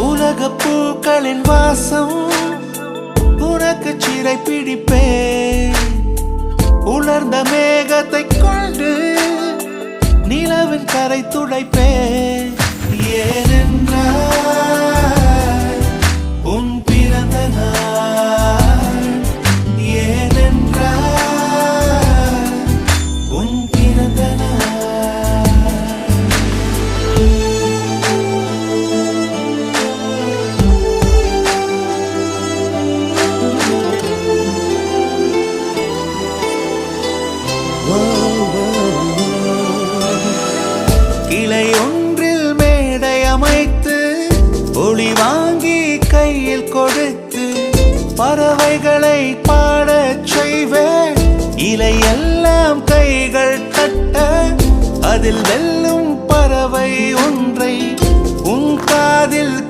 உலக பூக்களின் வாசம் உனக்கு சிறை பிடிப்பேன். உலர்ந்த மேகத்தை கொண்டு நிலவின் கரை துடைப்பேன். ஏனென்றால் உன் பிறந்த நாள், ஏனென்றால் உன் பிறந்த நாள். கிளை ஒன்றில் மேடை அமைத்து ஒளி வாங்கி கையில் கொடுத்து பறவைகளை பாடச் செய்வேன். இலையெல்லாம் கைகள் தட்ட அதில் வெல்லும் பறவை ஒன்றை உன் காதில்